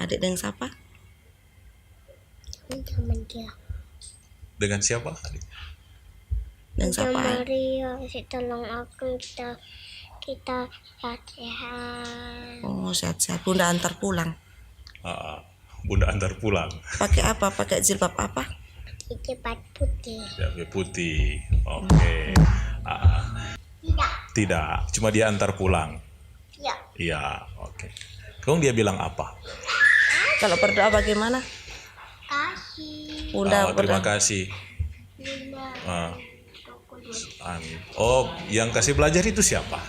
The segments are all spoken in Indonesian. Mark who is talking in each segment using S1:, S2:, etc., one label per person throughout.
S1: Adik dengan siapa?
S2: Sama dia.
S3: Dengan siapa adik?
S1: Dengan siapa?
S2: Maria, tolong aku kita sehat-sehat.
S1: Oh, sehat-sehat. Bunda antar pulang.
S3: Bunda antar pulang.
S1: Pakai apa? Pakai jilbab apa?
S2: Cepat putih.
S3: Jilbab putih. Oke. Tidak, cuma dia antar pulang.
S2: Ya.
S3: Iya, oke. Kemudian dia bilang apa?
S1: Kalau berdoa bagaimana?
S2: Kasih.
S1: Bunda
S3: Terima
S1: berdoa.
S3: kasih.
S2: Bunda.
S3: Amin. Oh, yang kasih belajar itu siapa?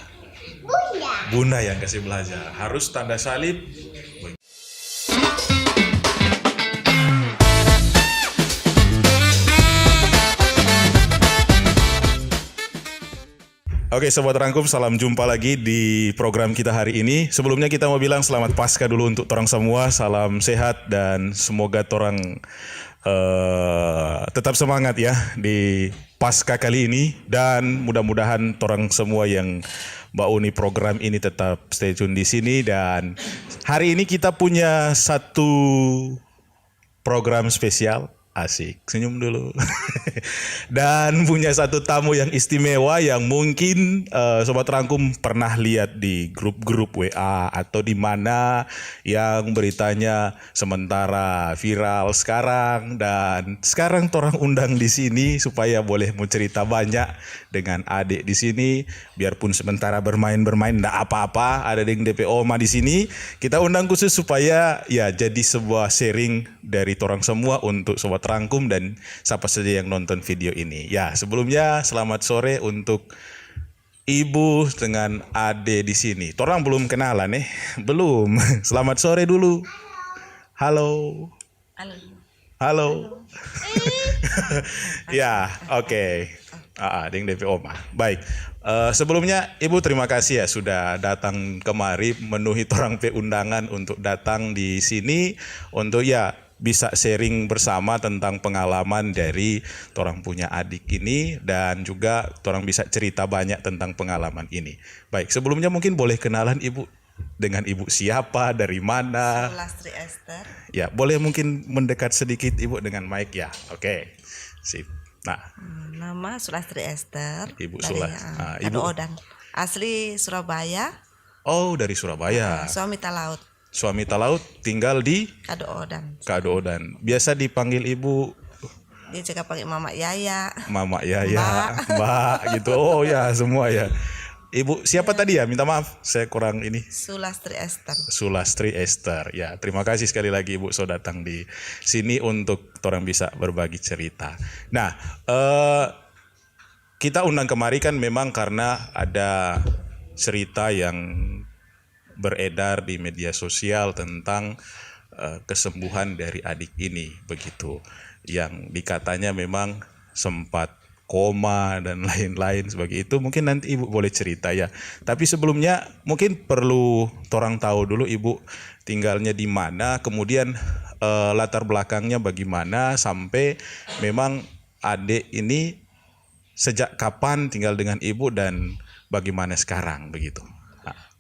S2: Bunda.
S3: Bunda yang kasih belajar. Harus tanda salib. Oke, Sobat Rangkum, salam jumpa lagi di program kita hari ini. Sebelumnya kita mau bilang selamat Paskah dulu untuk torang semua. Salam sehat dan semoga torang tetap semangat ya di Paskah kali ini. Dan mudah-mudahan torang semua yang bauni program ini tetap stay tune di sini. Dan hari ini kita punya satu program spesial. Asik, senyum dulu. Dan punya satu tamu yang istimewa yang mungkin Sobat Rangkum pernah lihat di grup-grup WA atau di mana yang beritanya sementara viral sekarang. Dan sekarang torang undang di sini supaya boleh mau cerita banyak dengan adik di sini. Biarpun sementara bermain-bermain enggak apa-apa, ada deng DP Oma di sini. Kita undang khusus supaya ya jadi sebuah sharing dari torang semua untuk Sobat Rangkum dan siapa saja yang nonton video ini. Ya, sebelumnya selamat sore untuk Ibu dengan Ade di sini. Torang belum kenalan belum. Selamat sore dulu. Halo. Halo. Ya, oke. Ding DP Oma. Baik. Sebelumnya Ibu terima kasih ya sudah datang kemari memenuhi torang pe undangan untuk datang di sini untuk ya bisa sharing bersama tentang pengalaman dari torang punya adik ini dan juga torang bisa cerita banyak tentang pengalaman ini. Baik, sebelumnya mungkin boleh kenalan Ibu dengan Ibu siapa, dari mana?
S1: Sulastri Esther.
S3: Ya, boleh mungkin mendekat sedikit Ibu dengan mic ya. Oke. Sip. Nah,
S1: Nama Sulastri Esther.
S3: Ibu
S1: dari
S3: Ibu
S1: Odan. Asli Surabaya.
S3: Oh, dari Surabaya.
S1: Suami Talaut.
S3: Suami Talaut tinggal di
S1: Kado Odan.
S3: Kado Odan. Biasa dipanggil Ibu
S1: Dia juga panggil Mama Yaya.
S3: Mama Yaya, Mbak gitu. Oh ya, semua ya. Ibu siapa tadi ya? Minta maaf, saya kurang ini.
S1: Sulastri Esther.
S3: Sulastri Esther. Ya, terima kasih sekali lagi Ibu sudah datang di sini untuk orang bisa berbagi cerita. Nah, kita undang kemari kan memang karena ada cerita yang beredar di media sosial tentang kesembuhan dari adik ini begitu. Yang dikatanya memang sempat koma dan lain-lain sebagai itu. Mungkin nanti Ibu boleh cerita ya. Tapi sebelumnya mungkin perlu torang tahu dulu Ibu tinggalnya di mana, kemudian latar belakangnya bagaimana sampai memang adik ini sejak kapan tinggal dengan Ibu dan bagaimana sekarang begitu.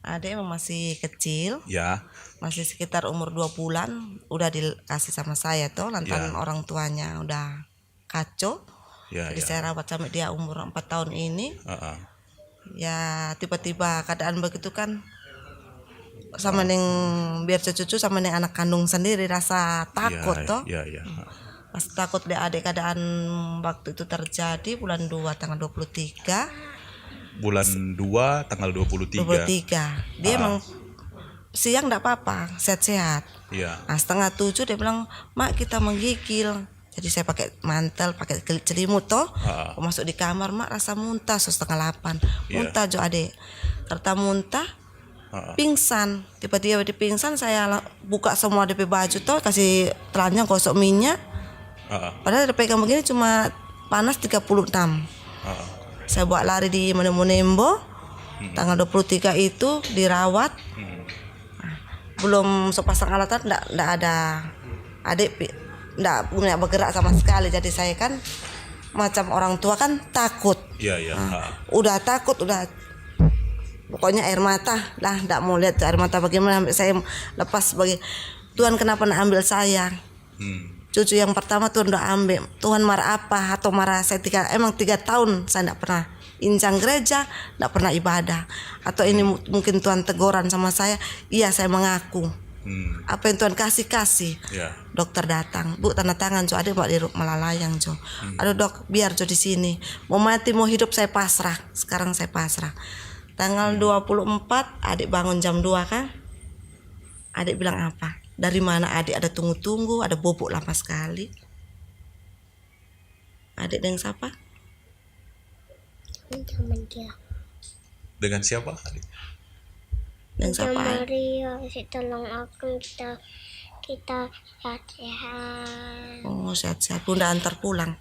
S1: Adik masih kecil.
S3: Ya.
S1: Masih sekitar umur 2 bulan udah dikasih sama saya tuh lantaran orang tuanya udah kacau. Jadi saya rawat sampai dia umur 4 tahun ini. Ya tiba-tiba keadaan begitu kan sama neng biar cucu sama neng anak kandung sendiri rasa takut toh. Pas takut dia adik keadaan waktu itu terjadi bulan 2 tanggal 23.
S3: Bulan 2 tanggal 23.
S1: Dia emang siang enggak apa-apa, sehat-sehat.
S3: Iya.
S1: Nah, 6:30 dia bilang, "Mak, kita menggigil." Jadi saya pakai mantel, pakai selimut toh. Masuk di kamar, "Mak, rasa muntah." 7:30. Muntah jo adik. Ternyata muntah. Pingsan. Tiba-tiba dia pingsan, saya buka semua DP baju toh, kasih telanjang gosok minyak. Padahal dia pegang begini cuma panas 36. Saya buat lari di Monembo. Tanggal 23 itu dirawat. Belum sepasang alatan enggak ada. Adik enggak punya bergerak sama sekali. Jadi saya kan macam orang tua kan takut.
S3: Iya.
S1: Udah takut, udah pokoknya air mata lah, enggak mau lihat air mata bagaimana. Saya lepas Tuhan kenapa nak ambil saya? Cucu yang pertama Tuhan udah ambil. Tuhan marah apa? Atau marah saya emang 3 tahun saya tidak pernah injang gereja, tidak pernah ibadah. Atau ini mungkin Tuhan teguran sama saya? Iya, saya mengaku. Apa yang Tuhan kasih. Dokter datang, Bu tanda tangan Jo, adik Pak di Malalayang Jo. Aduh dok, biar Jo di sini. Mau mati mau hidup saya pasrah. Sekarang saya pasrah. Tanggal 24 adik bangun jam 2 kan? Adik bilang apa? Dari mana adik ada tunggu-tunggu, ada bobok lama sekali. Adik dengan siapa?
S2: Sama dia.
S3: Dengan siapa?
S1: Dengan siapa?
S2: Maria, tolong aku kita sehat-sehat.
S1: Oh sehat-sehat. Bunda antar pulang.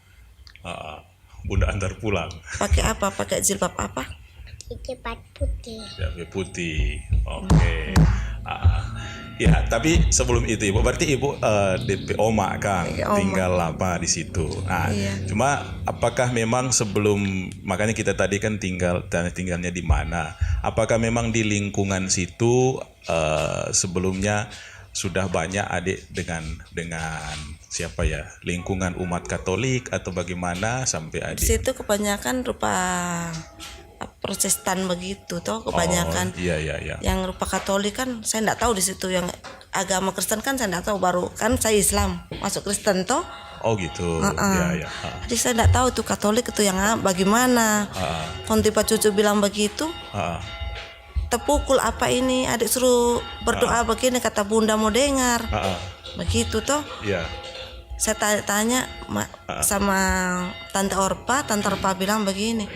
S3: Bunda antar pulang.
S1: Pakai apa? Pakai jilbab apa?
S2: Cepat putih.
S3: Jilbab putih. Oke. Ya, tapi sebelum itu Ibu, berarti Ibu DP Oma kan, tinggal lama di situ. Nah, cuma apakah memang sebelum, makanya kita tadi kan tinggalnya di mana? Apakah memang di lingkungan situ sebelumnya sudah banyak adik dengan siapa ya, lingkungan umat Katolik atau bagaimana sampai adik?
S1: Di situ kebanyakan rupa Protestan begitu toh kebanyakan.
S3: Iya.
S1: Yang rupa Katolik kan saya tidak tahu di situ, yang agama Kristen kan saya tidak tahu, baru kan saya Islam masuk Kristen toh.
S3: Oh gitu. Iya.
S1: Jadi saya tidak tahu tuh Katolik itu yang bagaimana. Kalau tiba cucu bilang begitu, terpukul apa ini, adik suruh berdoa begini kata Bunda mau dengar. Begitu toh.
S3: Iya.
S1: Saya tanya sama Tante Orpa bilang begini,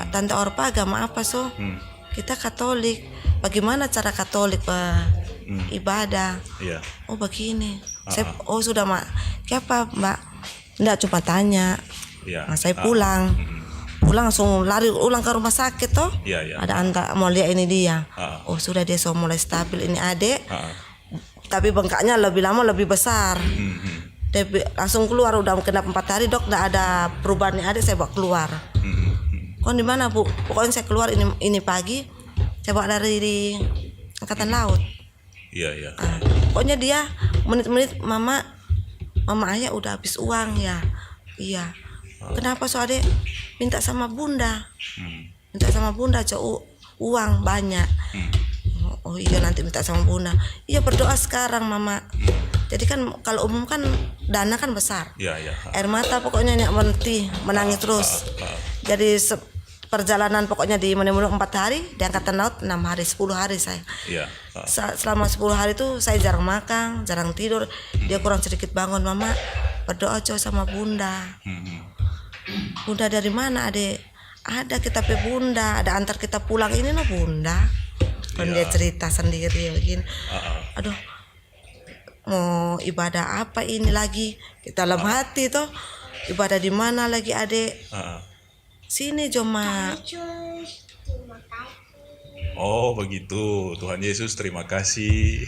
S1: Tante Orpa agama apa so? Kita Katolik. Bagaimana cara Katolik ibadah?
S3: Iya.
S1: Oh begini. Saya sudah mak. Siapa Mbak? Nggak cuma tanya. Nah, saya pulang. Pulang langsung lari ulang ke rumah sakit toh.
S3: Iya.
S1: Ada anta mau lihat ini dia. Oh sudah dia so mulai stabil ini adik. Tapi bengkaknya lebih lama lebih besar. Dia langsung keluar, udah kena 4 hari dok, nggak ada perubahan nih adik, saya bawa keluar. Kok di mana Bu? Pokoknya saya keluar ini pagi, saya bawa dari Angkatan Laut.
S3: Iya.
S1: Pokoknya dia menit-menit mama ayah udah habis uang ya. Iya. Kenapa so adik? Minta sama Bunda. Minta sama Bunda uang banyak. Oh iya nanti minta sama Bunda. Iya berdoa sekarang mama. Jadi kan kalau umum kan dana kan besar.
S3: Iya.
S1: Air mata pokoknya nyak berhenti, menangis terus. Jadi perjalanan pokoknya di Menimuluk 4 hari, di Angkatan Laut 6 hari, 10 hari saya.
S3: Iya.
S1: Selama 10 hari itu saya jarang makan, jarang tidur. Dia kurang sedikit bangun, mama berdoa sama Bunda. Bunda dari mana adik? Ada kita pe Bunda, ada antar kita pulang ini no Bunda. Kan dia cerita sendiri begini. Aduh, mau ibadah apa ini lagi? Kita dalam hati toh. Ibadah di mana lagi adik? Sini Joma.
S2: Terima kasih.
S3: Oh begitu, Tuhan Yesus terima kasih.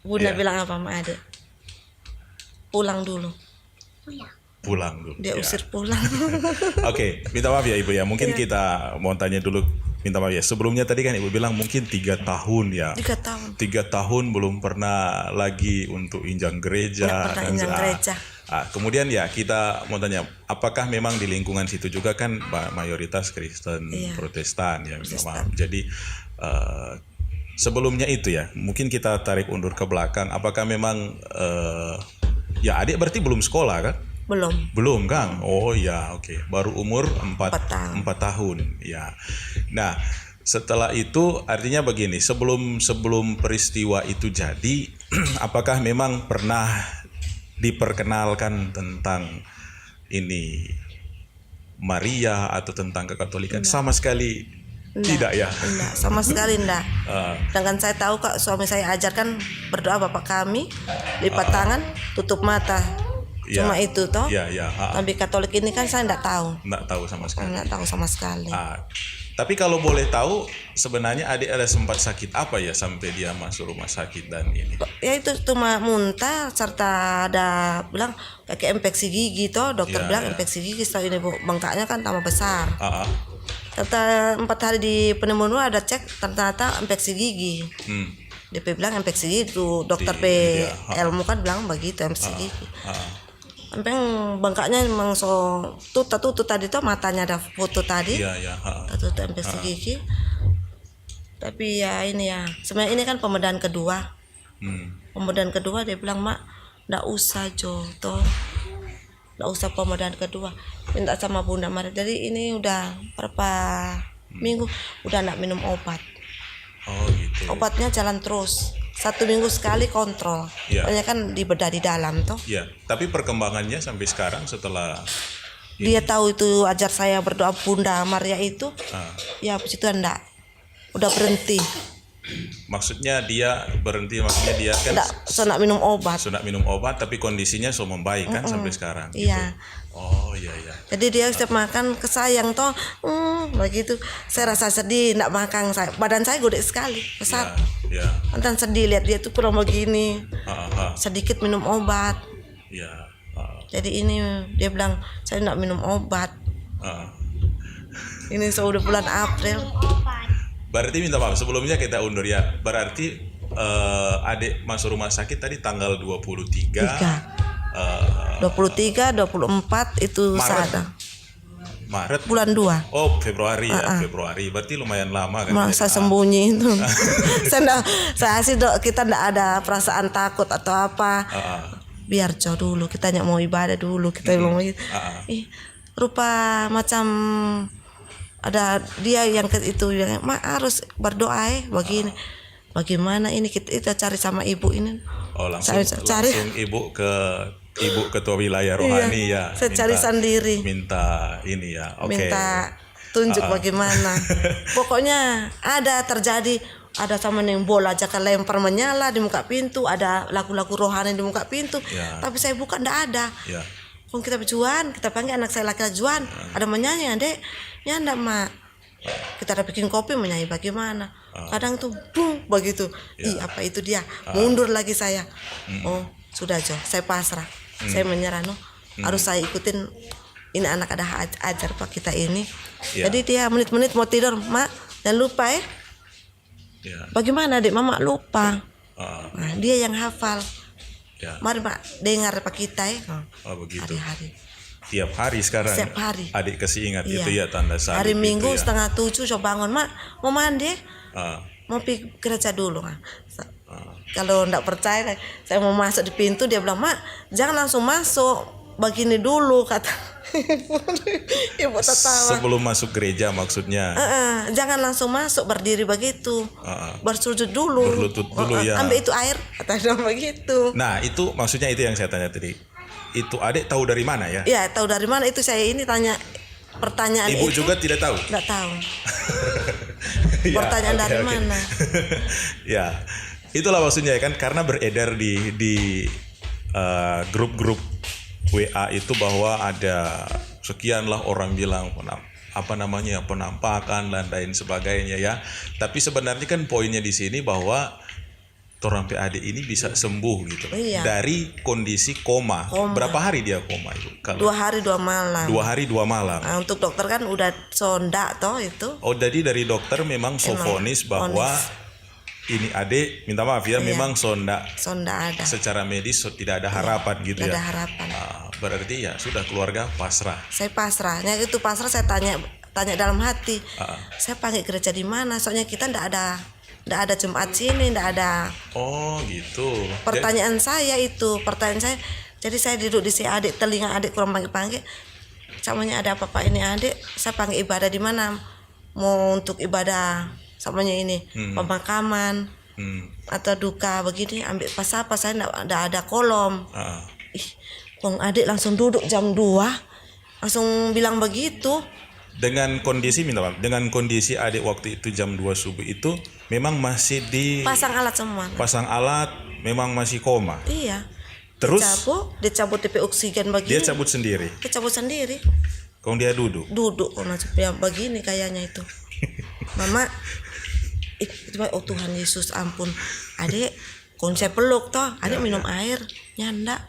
S1: Bunda bilang apa sama adik? Pulang dulu.
S3: Pulang dulu.
S1: Dia usir pulang.
S3: Oke, minta maaf ya Ibu ya. Mungkin kita mau tanya dulu. Minta maaf ya. Sebelumnya tadi kan Ibu bilang mungkin 3 tahun ya.
S1: 3 tahun.
S3: 3 tahun belum pernah lagi untuk injang gereja.
S1: Nggak pernah injang gereja.
S3: Kemudian ya kita mau tanya, apakah memang di lingkungan situ juga kan mayoritas Kristen, Protestan ya. Maaf. Jadi sebelumnya itu ya, mungkin kita tarik undur ke belakang. Apakah memang ya adik berarti belum sekolah kan? Belum kan? Oh ya, oke. Baru umur 4 tahun. Ya. Nah, setelah itu artinya begini, sebelum peristiwa itu jadi, apakah memang pernah diperkenalkan tentang ini Maria atau tentang kekatolikan? Sama sekali tidak ya?
S1: Enggak, sama sekali enggak. Dengan saya tahu Kak, suami saya ajarkan berdoa Bapak kami, lipat tangan, tutup mata. Cuma itu toh. Tapi Katolik ini kan saya enggak tahu.
S3: Enggak tahu sama sekali.
S1: Enggak tahu sama sekali.
S3: Tapi kalau boleh tahu, sebenarnya adik ada sempat sakit apa ya sampai dia masuk rumah sakit dan ini?
S1: Ya itu cuma muntah serta ada bilang kayak infeksi gigi toh, dokter bilang infeksi gigi, setelah ini bengkaknya kan tambah besar. Serta 4 hari di pneumonia ada cek ternyata infeksi gigi. DP bilang infeksi gigi, dokter ilmu kan bilang begitu infeksi gigi. Sampai bengkaknya memang so tutut tadi tuh matanya ada foto tadi. Tutut infeksi gigi. Tapi ya ini ya, sebenarnya ini kan pembedahan kedua. Pembedahan kedua dia bilang, "Mak, ndak usah Jo, toh. Ndak usah pembedahan kedua. Minta sama Bunda Maria." Jadi ini udah berapa minggu udah ndak minum obat.
S3: Oh gitu.
S1: Obatnya jalan terus. 1 minggu sekali kontrol. Soalnya kan dibedah di dalam toh.
S3: Iya, tapi perkembangannya sampai sekarang setelah
S1: Dia tahu itu ajar saya berdoa Bunda Maria itu. Ya habis itu enggak. Udah berhenti.
S3: Maksudnya dia berhenti, maksudnya dia kan
S1: Enggak minum obat.
S3: sudah minum obat tapi kondisinya so membaik kan sampai sekarang.
S1: Iya.
S3: Gitu. Oh iya.
S1: Jadi dia setiap makan kesayang toh, begitu. Saya rasa sedih, enggak makan saya. Badan saya gede sekali, besar.
S3: Iya.
S1: Antan sedih lihat dia tuh kurang begini. Sedikit minum obat.
S3: Iya.
S1: Jadi ini dia bilang saya enggak minum obat. Ini sudah bulan April.
S3: Berarti minta maaf sebelumnya kita undur ya. Berarti adik masuk rumah sakit tadi tanggal 23.
S1: 23, 24 itu sadar.
S3: Maret.
S1: Bulan 2.
S3: Oh, Februari ya, Februari. Berarti lumayan lama kan.
S1: Masa sembunyi itu. saya sih kita enggak ada perasaan takut atau apa. Biar jauh dulu, kita mau ibadah dulu, kita bilang gitu. Rupa macam ada dia yang itu yang harus berdoa begini. Bagaimana ini kita cari sama ibu ini.
S3: Oh, langsung ibu ketua wilayah rohani ya.
S1: Saya cari sendiri.
S3: Minta ini ya. Oke.
S1: Minta tunjuk bagaimana. Pokoknya ada terjadi. Ada sama yang bola aja lempar menyala di muka pintu, ada lagu-lagu rohani di muka pintu. Tapi saya buka enggak ada. Kalau kita berjuang, kita panggil anak saya laki-laki Juan, ada menyanyi, Adek. Ya enggak, Mak. Kita ada bikin kopi menyanyi bagaimana. Kadang tuh bung begitu. Apa itu dia? Mundur lagi saya. Oh, sudah Jo, saya pasrah. Saya menyerah Harus saya ikutin ini anak ada ajar Pak kita ini. Jadi dia menit-menit mau tidur, Mak, jangan lupa ya. Bagaimana Adik, Mama lupa. Nah, dia yang hafal. Mari Pak dengar Pak kita ya.
S3: Begitu.
S1: Hari-hari.
S3: Tiap hari sekarang.
S1: Setiap hari.
S3: Adik kasih ingat itu ya tanda salib.
S1: Hari Minggu
S3: itu, ya.
S1: 6:30 coba bangun, Mak, mau mandi. Mau pergi gereja dulu. Kalau enggak percaya, saya mau masuk di pintu, dia bilang, "Mak, jangan langsung masuk. Begini dulu," kata. Ibu tertawa.
S3: Sebelum masuk gereja maksudnya.
S1: Jangan langsung masuk berdiri begitu. Bersujud dulu.
S3: Berlutut dulu ya.
S1: Ambil itu air, kata dia begitu.
S3: Nah, itu maksudnya itu yang saya tanya tadi. Itu Adik tahu dari mana ya?
S1: Ya, tahu dari mana itu saya ini tanya pertanyaan
S3: Ibu
S1: itu.
S3: juga tidak tahu.
S1: Enggak tahu. Pertanyaan dari mana?
S3: Ya. Itulah maksudnya kan karena beredar di grup-grup WA itu bahwa ada sekian lah orang bilang penampakan dan lain sebagainya ya. Tapi sebenarnya kan poinnya di sini bahwa orang PAD ini bisa sembuh gitu dari kondisi koma. Berapa hari dia koma Ibu?
S1: 2 hari 2 malam.
S3: 2 hari 2 malam.
S1: Nah, untuk dokter kan udah sonda toh itu.
S3: Oh, jadi dari dokter memang sofonis bahwa ini Adik, minta maaf ya, memang sonda
S1: ada.
S3: Secara medis tidak ada harapan gitu ya.
S1: Ada harapan.
S3: Berarti ya sudah keluarga pasrah.
S1: Saya pasrahnya itu pasrah, saya tanya dalam hati. Saya panggil gereja di mana? Soalnya kita enggak ada Jumat sini, enggak ada.
S3: Oh, gitu.
S1: Pertanyaan saya, jadi saya duduk di si Adik, telinga Adik kurang panggil-panggil. Samanya ada apa ini Adik? Saya panggil ibadah di mana? Mau untuk ibadah samanya ini pemakaman atau duka begini, ambil pas apa, saya enggak ada kolom. Kong Adik langsung duduk jam 2 langsung bilang begitu.
S3: Dengan kondisi dengan kondisi Adik waktu itu jam 2 subuh itu memang masih
S1: pasang alat semua.
S3: Pasang alat, memang masih koma.
S1: Iya.
S3: Terus
S1: dicabut DP oksigen begini.
S3: Dia cabut sendiri. Kong dia duduk
S1: macam begini kayaknya itu. Mama, oh Tuhan Yesus ampun, Adik, kong saya peluk toh, Adik minum air, nyanda.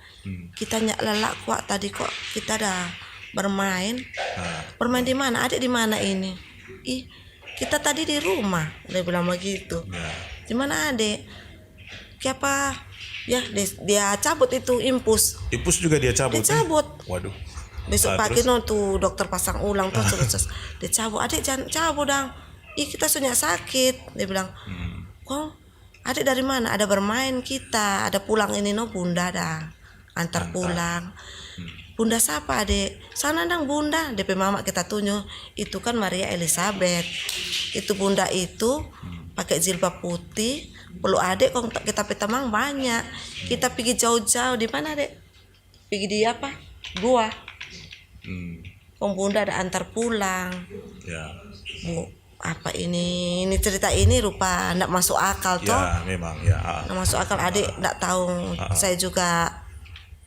S1: Kita lelak kuat tadi kok, kita dah bermain. Bermain di mana? Adik di mana ini? Kita tadi di rumah, dia bilang begitu. Di mana Adik? Kenapa? Ya dia cabut itu impus.
S3: Impus juga dia cabut.
S1: Dicabut.
S3: Waduh.
S1: Besok pagi
S3: terus?
S1: tuh dokter pasang ulang terus dia cabut. Adik jangan cabut dang. Ih kita sudah sakit. Dia bilang. Kok adik dari mana? Ada bermain kita. Ada pulang ini bunda dah. Antar pulang. Bunda siapa adik? Sana dang bunda. DP mama kita tunjuk. Itu kan Maria Elizabeth. Itu bunda itu pakai jilbab putih. Peluk adik kok kita petamang banyak. Kita pergi jauh-jauh di mana adik? Pergi di apa? Gua. Kong bunda ada antar pulang.
S3: Ya.
S1: Bu, apa ini cerita ini rupa ndak masuk akal toh.
S3: Ya, memang ya.
S1: Ndak masuk akal adik ndak tahu. Saya juga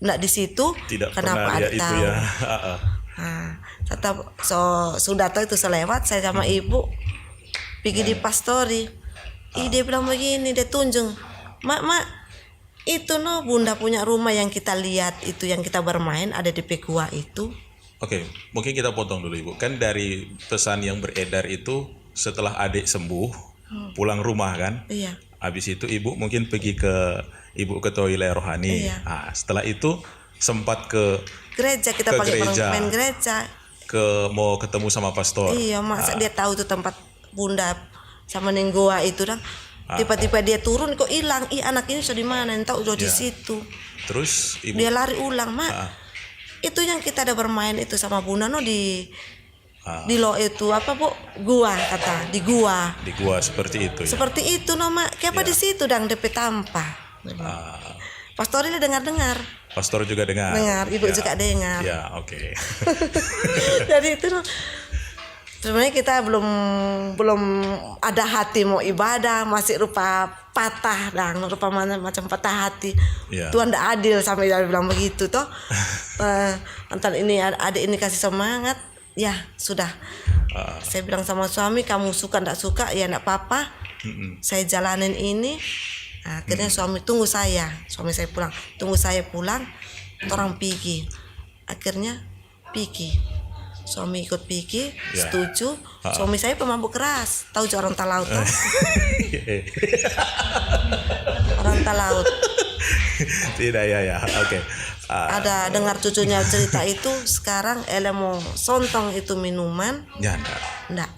S1: ndak di situ.
S3: Tidak
S1: kenapa
S3: pernah
S1: adik
S3: lihat
S1: tahu?
S3: itu ya.
S1: Tetap sudah tahu itu selewat saya sama ibu pergi di pastori. Dia bilang begini, dia tunjuk, mak itu bunda punya rumah yang kita lihat itu yang kita bermain ada di Pekua itu.
S3: Oke, mungkin kita potong dulu Ibu. Kan dari pesan yang beredar itu setelah adik sembuh, pulang rumah kan?
S1: Iya.
S3: Habis itu Ibu mungkin pergi ke toilet rohani.
S1: Iya.
S3: Setelah itu sempat ke
S1: Gereja kita
S3: Ke
S1: pakai
S3: gereja.
S1: main gereja.
S3: mau ketemu sama pastor.
S1: Iya, masa dia tahu tuh tempat bunda sama nenggoa itu dah. Tiba-tiba dia turun kok hilang. Anak ini sudah di mana? Entah udah di situ.
S3: Terus Ibu
S1: Dia lari ulang, Mak. Itu yang kita ada bermain itu sama bunda di lo itu apa Bu? Gua kata, di gua.
S3: di gua seperti itu ya.
S1: Seperti itu Mak. Kenapa di situ dang DP tampa? Pastor ini dengar-dengar.
S3: Pastor juga dengar.
S1: Dengar, ibu juga dengar.
S3: Ya, oke.
S1: Jadi itu sebenarnya kita belum ada hati mau ibadah, masih rupa patah dan rupa macam patah hati.
S3: Yeah.
S1: Tuhan tidak adil sampai dia bilang begitu toh. Antar ini adik ini kasih semangat, ya sudah. Saya bilang sama suami, kamu suka tidak suka ya tidak apa-apa. Saya jalanin ini. Akhirnya suami tunggu saya pulang, tunggu saya pulang, orang pergi. Akhirnya pergi. Suami ikut pergi, setuju. Suami saya pemabuk keras, tahu orang Talaut toh? Orang Talaut.
S3: Tidak ya, oke.
S1: Ada dengar cucunya cerita itu, sekarang mau sontong itu minuman.
S3: Ya,
S1: enggak.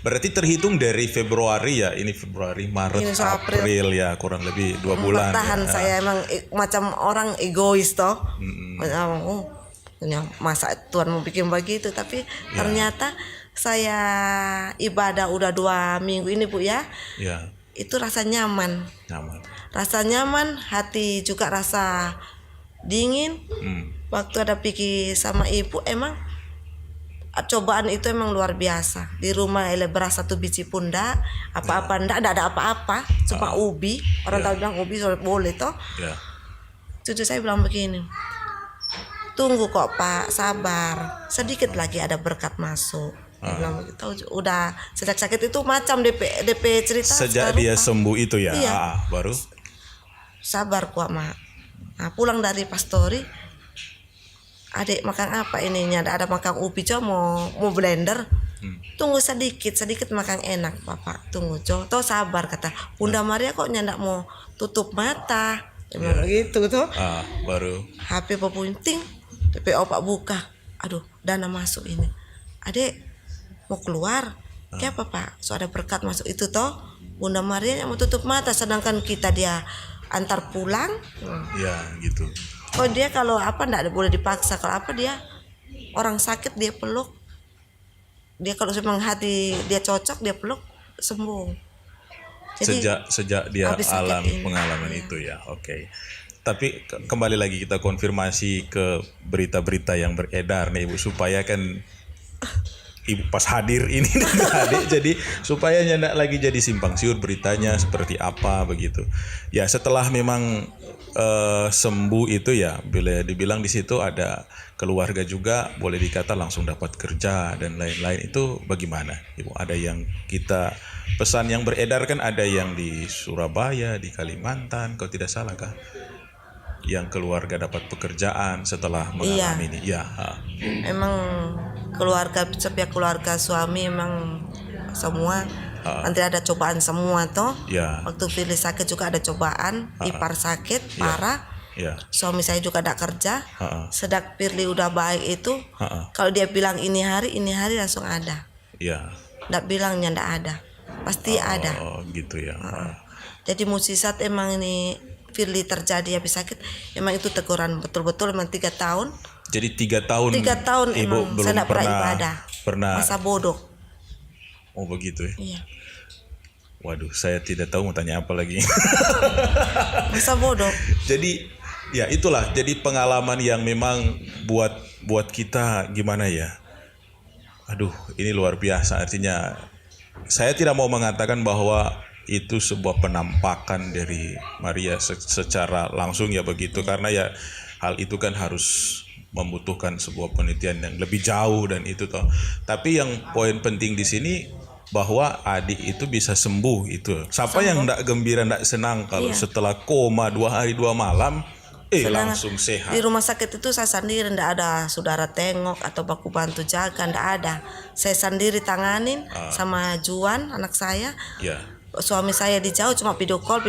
S3: Berarti terhitung dari Februari ya, ini Februari, Maret,
S1: Ini
S3: April ya, kurang lebih 2 bulan.
S1: Bertahan
S3: ya.
S1: saya emang macam orang egois toh. Masa Tuhan mau bikin begitu, tapi ternyata saya ibadah udah 2 minggu ini Bu ya.
S3: Ya.
S1: Itu rasa nyaman. Rasa nyaman, hati juga rasa dingin. Waktu ada pikir sama ibu emang cobaan itu emang luar biasa. Di rumah beras 1 biji pun ndak, apa-apa ndak ada apa-apa, cuma ubi. Orang tahu bilang ubi boleh toh. Cucu saya bilang begini, tunggu kok Pak, sabar, sedikit lagi ada berkat masuk. Dia bilang begitu. Udah sejak sakit itu macam DP cerita.
S3: Sejak dia sembuh itu ya,
S1: iya.
S3: Baru
S1: sabar kok Mak. Nah, pulang dari pastori, adik makan apa ininya? Ada makan ubi coba mau blender. Tunggu sedikit makan enak Bapak. Tunggu toh sabar kata. Bunda Maria kok nyandak mau tutup mata. Emang gitu tuh.
S3: Baru
S1: HP pepunting, TPO Pak buka. Aduh, dana masuk ini. Adik mau keluar. Kayak apa Pak? So ada berkat masuk itu toh. Bunda Maria yang mau tutup mata, sedangkan kita dia antar pulang.
S3: Ya gitu.
S1: Oh dia kalau apa ndak boleh dipaksa, kalau apa dia orang sakit dia peluk, dia kalau memang hati dia cocok dia peluk sembuh. Jadi,
S3: sejak dia alami pengalaman
S1: iya.
S3: itu ya, oke. Tapi kembali lagi kita konfirmasi ke berita-berita yang beredar nih Ibu, supaya kan Ibu pas hadir ini adik, jadi supaya ndak lagi jadi simpang siur beritanya seperti apa begitu. Ya setelah memang sembuh itu ya, bila dibilang di situ ada keluarga juga, boleh dikata langsung dapat kerja dan lain-lain, itu bagaimana Ibu? Ada yang kita pesan yang beredar kan, ada yang di Surabaya, di Kalimantan, kalau tidak salah kah? Yang keluarga dapat pekerjaan setelah mengalami ini. Iya.
S1: Emang keluarga, setiap keluarga suami emang semua Nanti ada cobaan semua toh.
S3: Ya.
S1: Waktu Firly sakit juga ada cobaan, ipar sakit parah.
S3: Ya.
S1: Suami saya juga tidak kerja. Sedang Firly udah baik itu, kalau dia bilang ini hari langsung ada.
S3: Ya.
S1: Tidak bilangnya tidak ada, pasti ada.
S3: Oh gitu ya.
S1: Jadi mukjizat emang ini Firly terjadi habis sakit, emang itu teguran betul-betul emang 3 tahun.
S3: Jadi 3 tahun.
S1: 3 tahun
S3: Ibu
S1: emang
S3: belum
S1: saya tidak pernah ibadah.
S3: Pernah.
S1: Masa bodoh.
S3: Oh begitu ya.
S1: Iya.
S3: Waduh, saya tidak tahu mau tanya apa lagi.
S1: Masa bodoh.
S3: Jadi ya itulah, jadi pengalaman yang memang buat kita gimana ya. Aduh, ini luar biasa. Artinya saya tidak mau mengatakan bahwa itu sebuah penampakan dari Maria secara langsung ya begitu, karena ya hal itu kan harus membutuhkan sebuah penelitian yang lebih jauh dan itu toh. Tapi yang poin penting di sini bahwa adik itu bisa sembuh itu. Siapa yang enggak gembira, enggak senang kalau setelah koma 2 hari 2 malam langsung sehat.
S1: Di rumah sakit itu saya sendiri, tidak ada saudara tengok atau baku bantu jaga, tidak ada. Saya sendiri tanganin sama Juan anak saya.
S3: Ya.
S1: Suami saya di jauh cuma video call,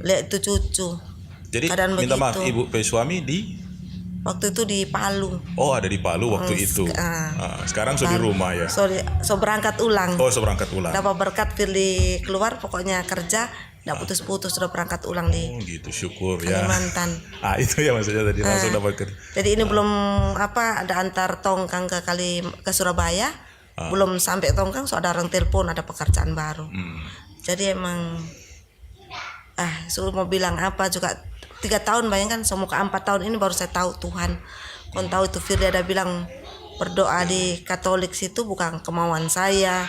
S1: lihat itu cucu.
S3: Jadi
S1: keadaan
S3: minta
S1: begitu.
S3: maaf ibu suami di
S1: Waktu itu di Palu.
S3: Oh, ada di Palu waktu itu. Sekarang sudah di rumah ya.
S1: So berangkat ulang.
S3: Oh, berangkat ulang.
S1: Dapat berkat Firly keluar, pokoknya kerja, tidak putus-putus, sudah berangkat ulang di
S3: gitu, syukur ya.
S1: Kalimantan.
S3: Itu ya maksudnya tadi langsung dapat kerja.
S1: Jadi ini belum ada antar Tongkang ke Surabaya. Belum sampai Tongkang, so ada orang telepon ada pekerjaan baru. Jadi emang suruh mau bilang apa juga 3 tahun, bayangkan semoga 4 tahun ini baru saya tahu Tuhan. Kon tahu itu Firly ada bilang berdoa di Katolik situ bukan kemauan saya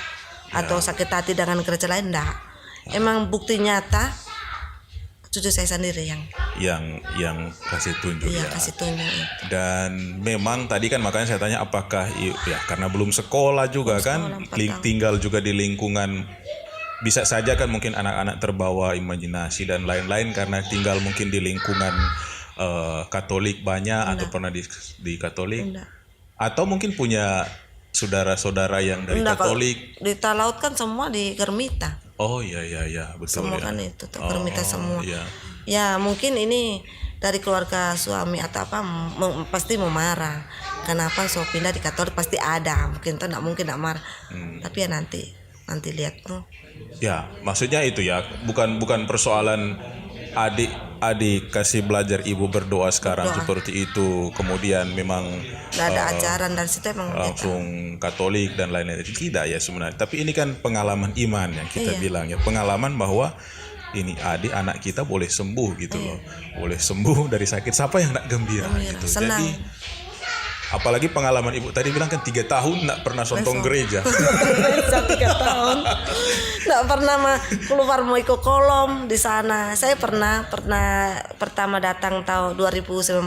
S1: atau sakit hati dengan gereja lain, enggak. Emang bukti nyata cucu saya sendiri yang
S3: kasih tunjuk ya.
S1: Kasih tunjuk.
S3: Dan memang tadi kan makanya saya tanya apakah ya karena belum sekolah juga kan, tinggal juga di lingkungan, bisa saja kan mungkin anak-anak terbawa imajinasi dan lain-lain karena tinggal mungkin di lingkungan Katolik banyak. Atau pernah di Katolik. Atau mungkin punya saudara-saudara yang dari Katolik.
S1: Di Talaut kan semua di Germita.
S3: Oh iya betul.
S1: Semua kan itu Germita semua. Ya mungkin ini dari keluarga suami atau apa pasti mau marah. Kenapa so pindah di Katolik, pasti ada. Mungkin tuh mungkin enggak marah. Tapi ya nanti lihat tuh.
S3: Ya, maksudnya itu ya, bukan persoalan adik kasih belajar ibu berdoa sekarang seperti itu, kemudian memang
S1: nggak ada ajaran dan situ emang
S3: langsung Katolik dan lain-lain. Tidak ya sebenarnya, tapi ini kan pengalaman iman yang kita bilang ya, pengalaman bahwa ini anak kita boleh sembuh gitu loh, boleh sembuh dari sakit. Siapa yang nggak gembira gitu.
S1: Senang.
S3: Jadi apalagi pengalaman ibu tadi bilang kan 3 tahun nggak pernah sontong gereja.
S1: 3 tahun nggak pernah keluar mau ikut kolom di sana. Saya pernah pertama datang tahun 2019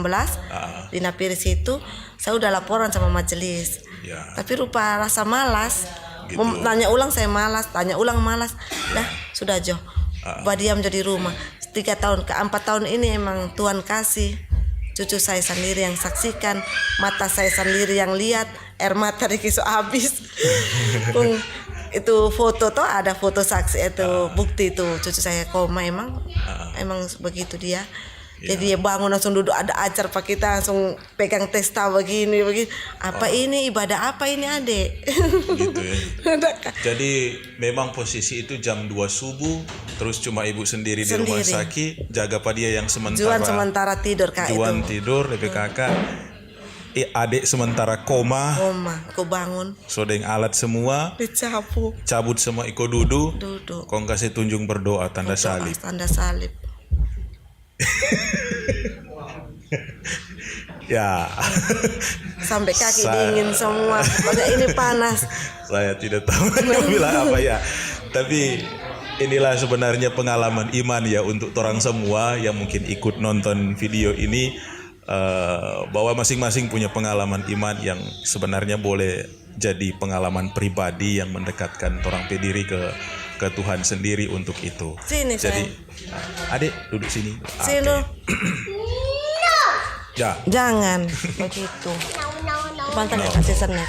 S1: di Napiris itu, saya udah laporan sama majelis. Tapi rupa rasa malas gitu. Tanya ulang saya malas, tanya ulang malas. Sudah Jo, diam jadi rumah 3 tahun ke 4 tahun ini emang Tuhan kasih. Cucu saya sendiri yang saksikan, mata saya sendiri yang lihat, air mata di kisah habis. Itu foto tuh ada foto saksi itu bukti itu cucu saya koma emang begitu dia. Jadi dia bangun langsung duduk, ada ajar pak kita langsung pegang testa begini. Apa ini ibadah apa ini adek?
S3: Gitu ya. Jadi memang posisi itu jam 2 subuh, terus cuma ibu sendiri di rumah sakit, jaga pak dia yang sementara.
S1: Juan sementara tidur kak
S3: Juan tidur, lebih kakak. Adik sementara koma.
S1: Aku bangun.
S3: Sodeng alat semua. Cabut semua iko duduk. Kong kasih tunjung berdoa tanda salib.
S1: Tanda salib.
S3: Ya.
S1: Sampai kaki dingin semua. Pada ini panas.
S3: Saya tidak tahu bilang apa ya. Tapi inilah sebenarnya pengalaman iman ya untuk orang semua yang mungkin ikut nonton video ini, bahwa masing-masing punya pengalaman iman yang sebenarnya boleh jadi pengalaman pribadi yang mendekatkan orang pediri ke Tuhan sendiri untuk itu.
S1: Sini
S3: jadi adik duduk sini.
S1: Sini.
S3: Ya.
S1: Jangan begitu. Pantai kasih senek.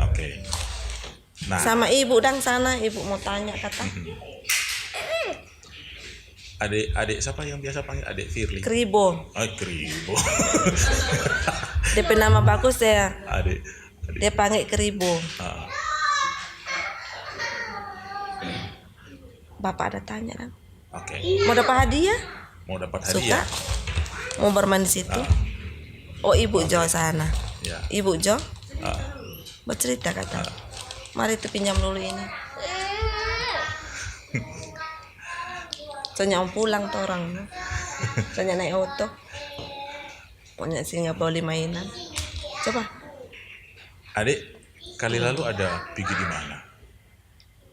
S3: Oke. Nah.
S1: Sama ibu dan sana, ibu mau tanya kata.
S3: Adik siapa yang biasa panggil adik Firly?
S1: Kribo.
S3: Oh, Kribo.
S1: DP nama bagus ya.
S3: adik.
S1: Dia panggil Kribo.
S3: Ah.
S1: Bapak ada tanya kan?
S3: Oke.
S1: Mau dapat hadiah?
S3: Mau dapat
S1: Suka?
S3: hadiah?
S1: Mau bermain di situ? Oh, Ibu Jo sana.
S3: Ya.
S1: Ibu Jo
S3: Ah.
S1: bercerita kata. Mari tuh pinjam dulu ini. Soalnya om pulang tuh orang. Soalnya naik auto. Punya sih nggak boleh mainan. Coba.
S3: Adik, kali lalu ada pergi di mana?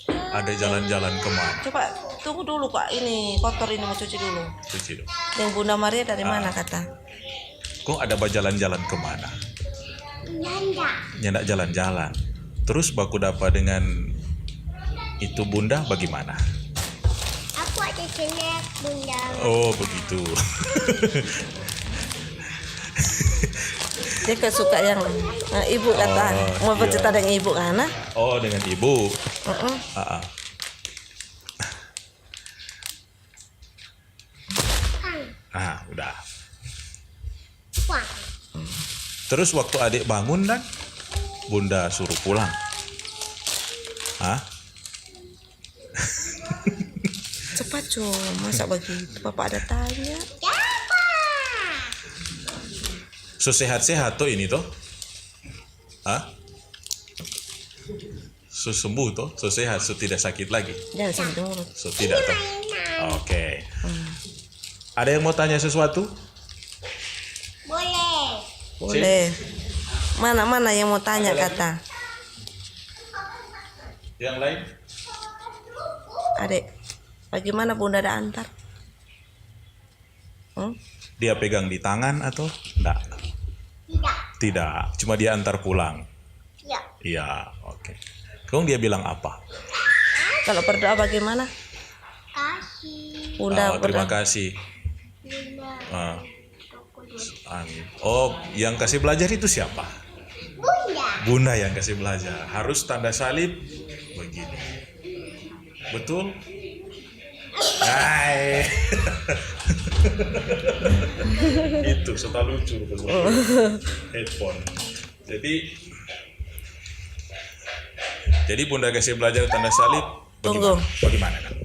S3: Ada jalan-jalan kemana?
S1: Coba tunggu dulu Kak, ini kotor ini mau cuci dulu.
S3: Cuci dong.
S1: Yang Bunda Maria dari mana kata?
S3: Kok ada jalan-jalan kemana?
S2: Nanda.
S3: Nyendak jalan-jalan. Terus baku dapat dengan itu Bunda bagaimana?
S2: Aku ada snack bunda.
S3: Oh begitu.
S1: Dia kesuka yang ibu kata. Mau
S3: iya.
S1: bercerita dengan ibu kan?
S3: Oh dengan ibu.
S1: Heeh.
S3: Ah, ah. Ah, udah.
S2: Wah.
S3: Terus waktu adik bangun dan Bunda suruh pulang. Hah?
S1: Cepat Jo, masa begitu? Bapak ada tanya.
S2: Siapa?
S3: So sehat-sehat tuh ini tuh. Hah? So sembuh tuh, so sehat, so tidak sakit lagi.
S1: Jangan sampai mulut.
S3: So tidak tuh. Oke. Ada yang mau tanya sesuatu?
S2: Boleh.
S1: Boleh. Mana yang mau tanya kata?
S3: Yang lain?
S1: Adik, bagaimana Bunda ada antar?
S3: Dia pegang di tangan atau enggak?
S2: Tidak.
S3: Tidak, cuma dia antar pulang.
S2: Ya.
S3: Iya, oke. Kau dia bilang apa?
S1: Kalau berdoa bagaimana?
S2: Kasih.
S1: Bunda
S3: Terima
S1: berdoa.
S3: kasih.
S2: Bunda.
S3: Ah,
S2: Aku dulu.
S3: amin. Oh, yang kasih belajar itu siapa?
S2: Bunda.
S3: Bunda yang kasih belajar. Harus tanda salib begini. Betul? Hai. Itu suka lucu headphone. Jadi Bunda kasih belajar tanda salib.
S1: Tunggu.
S3: Bagaimana kan?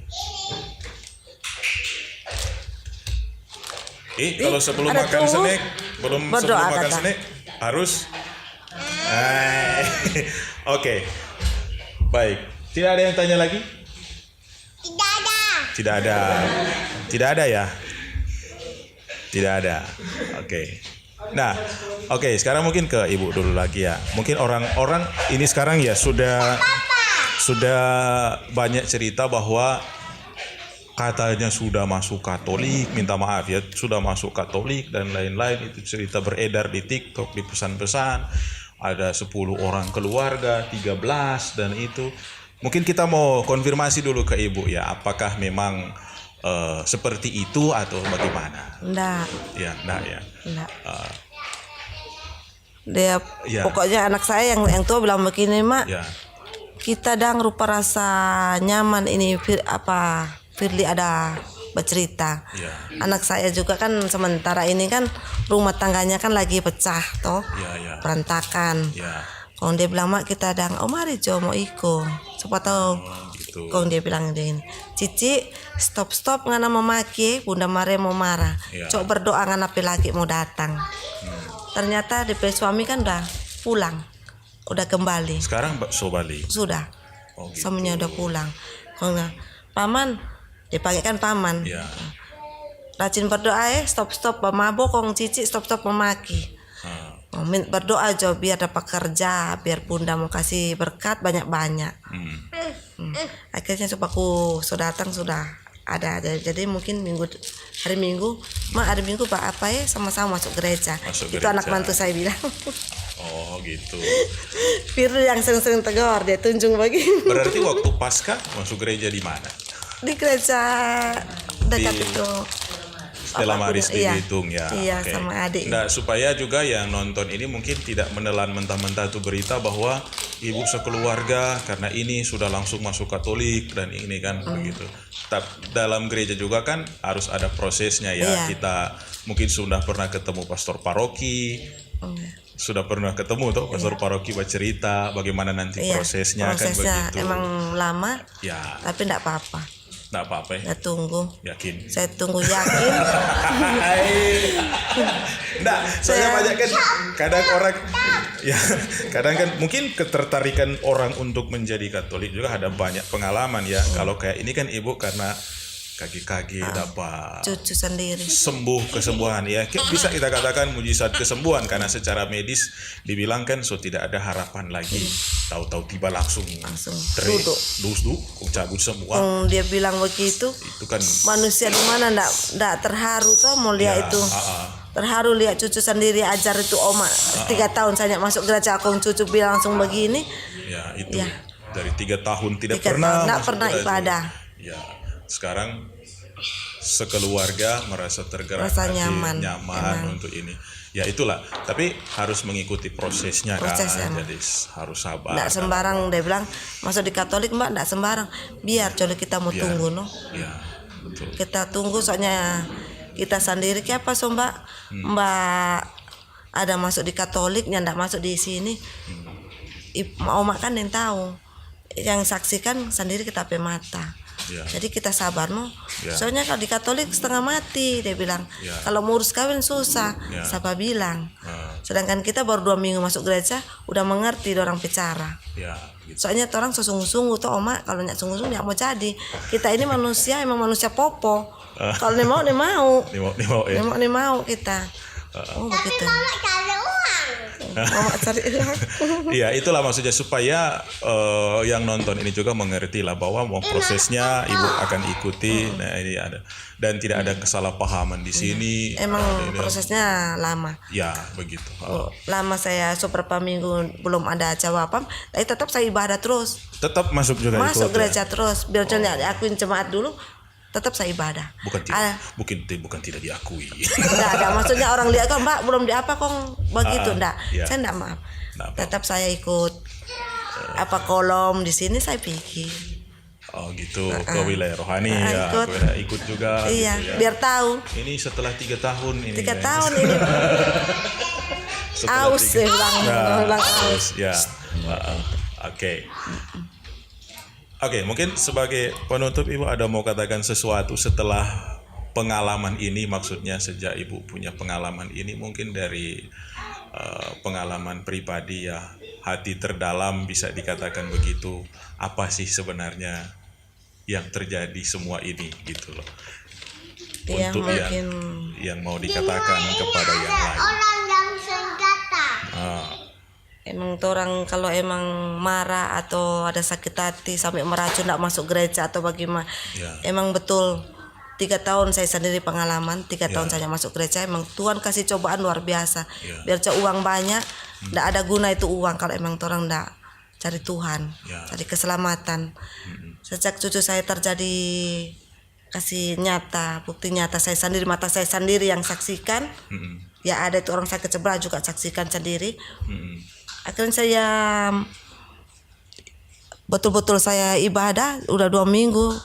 S3: Kalau sebelum
S1: ada
S3: makan
S1: tunggu.
S3: snack, sebelum
S1: Berdoa,
S3: makan
S1: kata.
S3: snack harus. Hai. Oke. Baik. Tidak ada yang tanya lagi?
S2: Tidak ada.
S3: Tidak ada. Tidak ada ya? Tidak ada. Oke. Nah, oke, sekarang mungkin ke Ibu dulu lagi ya. Mungkin orang-orang ini sekarang ya sudah banyak cerita bahwa katanya sudah masuk Katolik, minta maaf ya, sudah masuk Katolik dan lain-lain. Itu cerita beredar di TikTok, di pesan-pesan. Ada 10 orang keluarga, 13 dan itu. Mungkin kita mau konfirmasi dulu ke Ibu ya, apakah memang seperti itu atau bagaimana?
S1: Enggak,
S3: Ya, enggak ya.
S1: enggak.
S3: Eh,
S1: Dia
S3: Ya.
S1: pokoknya anak saya yang tua bilang begini, Mak.
S3: ya.
S1: Kita dang rupa rasa nyaman ini Firly ada bercerita.
S3: Ya.
S1: Anak saya juga kan sementara ini kan rumah tangganya kan lagi pecah toh.
S3: Ya, ya.
S1: Berantakan.
S3: Ya.
S1: Kalau dia bilang mak kita dang, oh mari Jo mau ikut. Siapa tahu.
S3: Gitu.
S1: Kalau dia bilang gini, Cici stop ngana memaki, Bunda Maria mau marah.
S3: Ya.
S1: Cok berdoa ngana lagi mau datang. Ternyata DP suami kan udah pulang, udah kembali.
S3: Sekarang bakso Bali.
S1: Sudah.
S3: Oh, gitu.
S1: Suaminya udah pulang. Kalau nggak, paman, dipanggil kan paman.
S3: Ya.
S1: Rajin berdoa stop mabok kong Cici stop memaki.
S3: Ah,
S1: Berdoa Jo biar dapat kerja, biar Bunda mau kasih berkat banyak-banyak. Akhirnya coba aku sudah datang sudah ada. Jadi mungkin hari Minggu Pak apa ya sama-sama masuk gereja.
S3: Masuk
S1: Itu
S3: gereja.
S1: anak mantu saya bilang.
S3: Oh gitu.
S1: Firly yang sering-sering tegur dia tunjung begini.
S3: Berarti waktu Paskah masuk gereja di mana?
S1: Di gereja dekat
S3: Di-
S1: itu
S3: dalam
S1: Apapun,
S3: Aris
S1: iya.
S3: dihitung ya.
S1: Iya,
S3: Oke.
S1: sama adik.
S3: Nah, supaya juga yang nonton ini mungkin tidak menelan mentah-mentah tuh berita bahwa ibu sekeluarga karena ini sudah langsung masuk Katolik dan ini kan begitu. Dalam gereja juga kan harus ada prosesnya ya.
S1: Iya.
S3: Kita mungkin sudah pernah ketemu pastor paroki, sudah pernah ketemu tuh pastor paroki bercerita bagaimana nanti
S1: Iya,
S3: prosesnya kan begitu.
S1: emang lama,
S3: Ya,
S1: tapi enggak apa-apa.
S3: enggak apa-apa ya.
S1: Ya tunggu.
S3: Yakin.
S1: Saya tunggu yakin.
S3: Enggak, soalnya banyak kan kadang orang ya kadang kan mungkin ketertarikan orang untuk menjadi Katolik juga ada banyak pengalaman ya. Kalau kayak ini kan ibu karena kaki-kaki dapat
S1: Cucu sendiri.
S3: kesembuhan ya. Bisa kita katakan mujizat kesembuhan karena secara medis dibilang kan tidak ada harapan lagi. Tahu-tahu tiba langsung
S1: duduk.
S3: duduk cabut semua.
S1: Dia bilang begitu.
S3: Itu kan
S1: Manusia di mana ndak terharu toh mau lihat itu. Terharu lihat cucu sendiri ajar itu oma 3 tahun saya masuk gereja aku cucu bilang langsung begini.
S3: Ya itu
S1: Ya.
S3: dari 3 tahun tidak
S1: 3
S3: pernah
S1: tahun, nggak
S3: masuk
S1: pernah
S3: gereja.
S1: ibadah.
S3: Ya sekarang sekeluarga merasa tergerak
S1: Merasa
S3: hati,
S1: nyaman.
S3: untuk ini. Ya itulah. Tapi harus mengikuti prosesnya
S1: Prosesnya,
S3: kan.
S1: emang.
S3: Jadi harus sabar.
S1: Nggak sembarang dia bilang masuk di Katolik mbak nggak sembarang. Biar coba kita mau
S3: Biar.
S1: tunggu no.
S3: Ya betul.
S1: Kita tunggu soalnya kita sendiri kayak apa so mbak. Mbak ada masuk di Katoliknya ndak masuk di sini. Oma kan yang tahu. Yang saksikan sendiri kita pe mata.
S3: Ya.
S1: Jadi kita sabar no.
S3: Ya.
S1: Soalnya kalau di Katolik setengah mati dia bilang.
S3: Ya.
S1: Kalau mau urus kawin susah.
S3: Ya.
S1: Siapa bilang.
S3: Ah,
S1: Sedangkan kita baru 2 minggu masuk gereja udah mengerti orang bicara.
S3: ya gitu.
S1: Soalnya orang sungguh-sungguh tuh oma kalau nyak sungguh-sungguh nyak mau jadi. Kita ini manusia emang manusia popo. Kalau nih mau nih mau.
S3: Nih mau ya.
S1: Nih mau kita. Oh begitu.
S2: Mama cari uang.
S1: Mama cari uang.
S3: Iya itulah maksudnya supaya yang nonton ini juga mengerti lah bahwa mau prosesnya ibu akan ikuti. Nah ini ada dan tidak ada kesalahpahaman di sini.
S1: Emang
S3: Ini-
S1: prosesnya lama.
S3: Ya begitu.
S1: Lama saya beberapa minggu belum ada jawaban, tapi tetap saya ibadah terus.
S3: Tetap masuk juga
S1: Masuk
S3: ikut, ya?
S1: gereja terus. Biar jangan diakuin jemaat dulu, tetap saya ibadah.
S3: Bukan tidak diakui.
S1: Enggak ada maksudnya orang lihat kan mbak belum di apa kok begitu enggak.
S3: Iya.
S1: Saya enggak maaf.
S3: Nggak apa-apa.
S1: Tetap saya ikut apa kolom di sini saya pikir.
S3: Oh gitu ke wilayah rohani ya.
S1: ikut.
S3: Ikut juga.
S1: Iya,
S3: gitu ya.
S1: biar tahu.
S3: Ini setelah 3 tahun ini.
S1: 3
S3: ya.
S1: tahun ini
S3: Setelah
S1: aus
S3: 3
S1: ya bilang aus.
S3: Ya. Oke. Oke, mungkin sebagai penutup Ibu ada mau katakan sesuatu setelah pengalaman ini, maksudnya sejak Ibu punya pengalaman ini mungkin dari pengalaman pribadi ya, hati terdalam bisa dikatakan begitu. Apa sih sebenarnya yang terjadi semua ini gitu loh.
S1: Iya,
S3: Untuk
S1: mungkin
S3: yang mau dikatakan kepada yang lain.
S2: Orang yang senjata.
S1: emang orang kalau emang marah atau ada sakit hati sampai meracun enggak masuk gereja atau bagaimana.
S3: Ya.
S1: Emang betul 3 tahun saya sendiri pengalaman 3
S3: Ya.
S1: tahun saya masuk gereja emang Tuhan kasih cobaan luar biasa.
S3: Ya.
S1: Biar uang banyak enggak ada guna itu uang kalau emang orang enggak cari Tuhan,
S3: Ya.
S1: cari keselamatan. Sejak cucu saya terjadi kasih nyata, bukti nyata saya sendiri, mata saya sendiri yang saksikan. Ya ada itu orang sakit sebelah juga saksikan sendiri. Akhirnya saya betul-betul saya ibadah udah 2 minggu.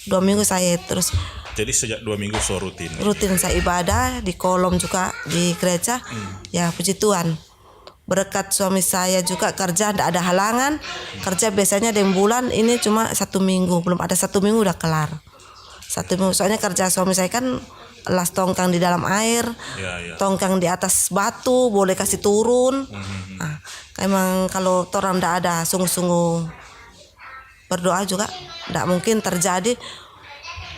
S1: 2 minggu saya terus
S3: Jadi sejak 2 minggu so rutin.
S1: saya ibadah di kolom juga di gereja. Ya puji Tuhan. Berkat suami saya juga kerja tidak ada halangan. Kerja biasanya di bulan ini cuma 1 minggu, belum ada 1 minggu udah kelar. 1 minggu soalnya kerja suami saya kan las tongkang di dalam air,
S3: Ya.
S1: tongkang di atas batu boleh kasih turun. Nah, emang kalau orang tidak ada sungguh-sungguh berdoa juga tidak mungkin terjadi.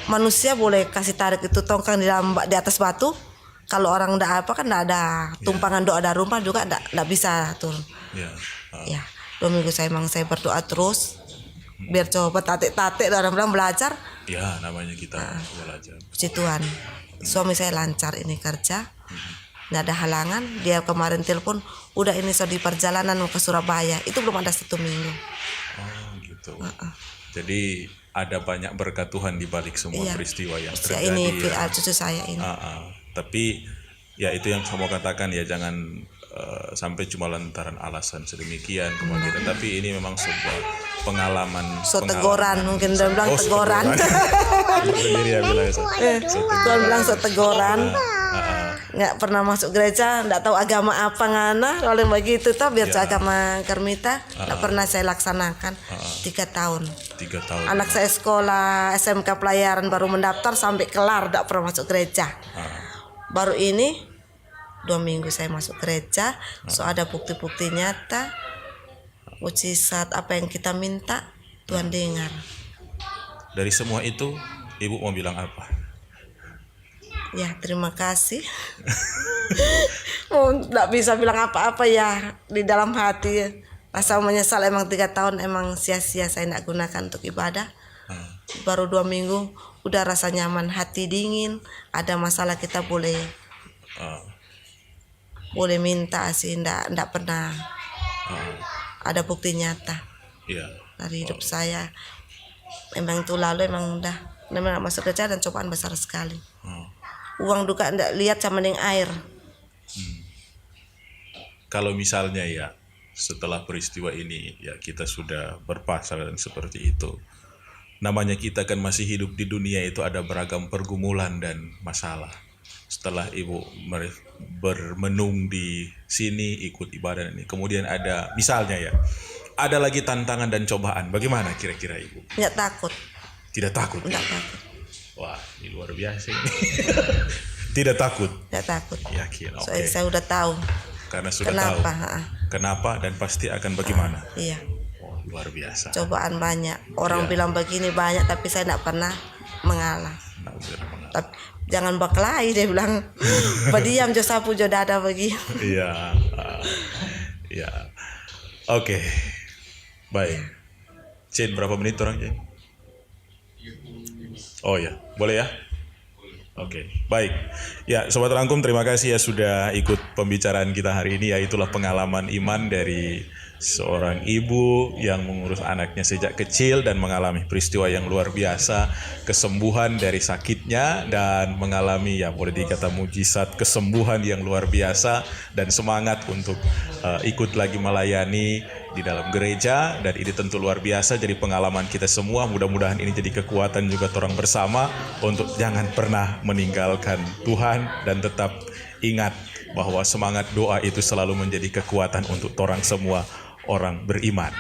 S1: Manusia boleh kasih tarik itu tongkang di atas batu. Kalau orang tidak apa kan tidak ada tumpangan doa dari rumah juga tidak bisa turun.
S3: Ya.
S1: Ya 2 minggu saya berdoa terus biar coba tatik-tatik orang bilang belajar.
S3: Ya, namanya kita belajar.
S1: Puji Tuhan suami saya lancar ini kerja nggak ada halangan. Dia kemarin telepon udah ini so di perjalanan mau ke Surabaya itu belum ada 1 minggu.
S3: Oh gitu. Jadi ada banyak berkat Tuhan di balik semua
S1: Iya.
S3: peristiwa yang
S1: Ya,
S3: terjadi.
S1: ini
S3: ya.
S1: cucu saya ini.
S3: Tapi ya itu yang saya mau katakan ya, jangan sampai cuma lantaran alasan sedemikian kemudian, tapi ini memang sebuah pengalaman.
S1: Tegoran mungkin dia bilang tegoran.
S3: Sendiri ya bilang so.
S1: Tuhan bilang tegoran. Nggak pernah masuk gereja, nggak tahu agama apa ngana. Kalau begitu toh biar agama Karmita nggak pernah saya laksanakan 3 tahun.
S3: 3 tahun.
S1: Anak saya sekolah SMK pelayaran baru mendaftar sampai kelar nggak pernah masuk gereja. Baru ini 2 minggu saya masuk gereja, so ada bukti-bukti nyata, mujizat apa yang kita minta Tuhan dengar.
S3: Dari semua itu Ibu mau bilang apa?
S1: Ya terima kasih. Nggak bisa bilang apa-apa ya di dalam hati. Rasa menyesal emang 3 tahun emang sia-sia saya nggak gunakan untuk ibadah. Baru 2 minggu udah rasa nyaman, hati dingin. Ada masalah kita boleh minta sih, ndak pernah ada bukti nyata dari hidup saya. Memang itu lalu emang udah memang masuk kerja dan cobaan besar sekali. Uang duka ndak lihat sama dengan air.
S3: Kalau misalnya ya setelah peristiwa ini ya kita sudah berpasangan seperti itu, namanya kita kan masih hidup di dunia itu ada beragam pergumulan dan masalah. Setelah Ibu bermenung di sini ikut ibadah ini, kemudian ada misalnya ya ada lagi tantangan dan cobaan, bagaimana kira-kira Ibu?
S1: Nggak takut.
S3: Tidak takut?
S1: Nggak takut.
S3: Wah, ini luar biasa ini. Tidak takut?
S1: Nggak takut.
S3: Yakin, oke.
S1: Soalnya saya udah tahu.
S3: Karena sudah
S1: Kenapa?
S3: tahu. Kenapa dan pasti akan bagaimana?
S1: Iya.
S3: Oh, luar biasa.
S1: Cobaan banyak. Orang bilang begini banyak, tapi saya nggak pernah mengalah. Tapi jangan berkelahi, dia bilang. Berdiam jo sapu jo dada bagi.
S3: Iya. Iya. Oke. Baik. Cin, berapa menit orang Cin? Oh ya, boleh ya? Oke, baik. Ya, Sobat Rangkum, terima kasih ya sudah ikut pembicaraan kita hari ini. Ya, itulah pengalaman iman dari seorang ibu yang mengurus anaknya sejak kecil dan mengalami peristiwa yang luar biasa, kesembuhan dari sakitnya dan mengalami ya boleh dikata mujizat kesembuhan yang luar biasa dan semangat untuk ikut lagi melayani di dalam gereja, dan ini tentu luar biasa jadi pengalaman kita semua. Mudah-mudahan ini jadi kekuatan juga orang bersama untuk jangan pernah meninggalkan Tuhan dan tetap ingat bahwa semangat doa itu selalu menjadi kekuatan untuk orang semua orang beriman.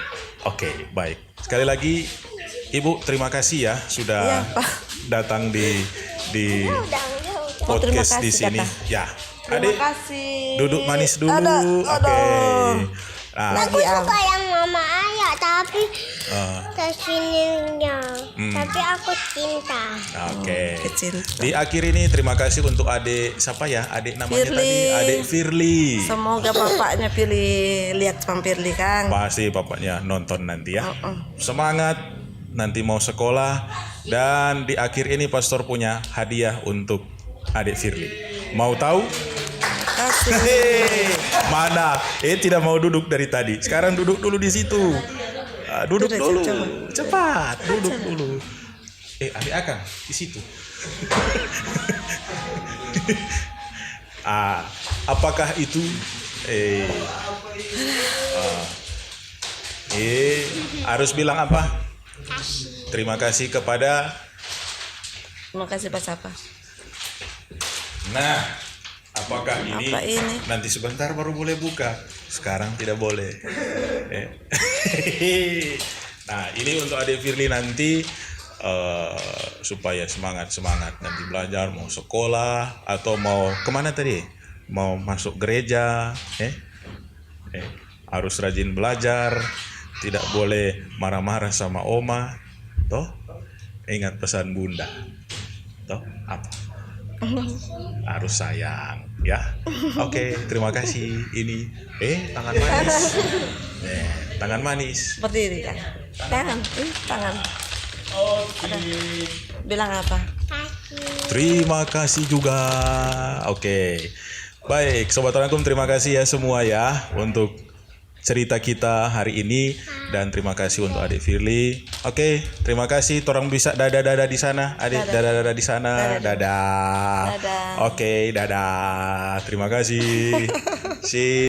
S3: Oke, baik. Sekali lagi Ibu terima kasih ya sudah datang di podcast di sini. Ya.
S1: Terima
S3: Adik,
S1: kasih.
S3: duduk manis dulu. Oke. Nah,
S2: Aku suka yang mama ayah tapi kesininya. Tapi aku cinta.
S3: Oke.
S1: Kecinta.
S3: Di akhir ini terima kasih untuk adik siapa ya? Adik namanya
S1: Firly.
S3: tadi Adik Firly.
S1: Semoga bapaknya pilih lihat Bang Firly Kang.
S3: Pasti bapaknya nonton nanti ya. Semangat nanti mau sekolah, dan di akhir ini pastor punya hadiah untuk Adik Firly. Mau tahu?
S1: Kasih.
S3: Hei, mana? Tidak mau duduk dari tadi. Sekarang duduk dulu di situ. Duduk dulu. Cepat, duduk dulu. Adik Akang di situ. Apakah itu? Harus bilang apa? Terima kasih kepada.
S1: Terima kasih Pak Sapa.
S3: Nah, apakah ini?
S1: Apa ini?
S3: Nanti sebentar baru boleh buka. Sekarang tidak boleh. Nah, ini untuk Adik Firly nanti supaya semangat nanti belajar, mau sekolah atau mau kemana tadi? Mau masuk gereja, harus rajin belajar, tidak boleh marah-marah sama oma, toh? Ingat pesan bunda, toh? Apa? Harus sayang, ya. Oke, terima kasih. Ini, tangan manis, tangan manis.
S1: Berdiri kan? Tangan. Ada. Bilang apa?
S3: Terima kasih juga. Oke. Baik, Sobat Rangkum, terima kasih ya semua ya untuk cerita kita hari ini dan terima kasih untuk Adik Firly. Oke, terima kasih. Torang bisa dadah-dadah di sana. Adik dadah-dadah di sana. Dadah.
S1: Dadah.
S3: Oke, dadah. Terima kasih.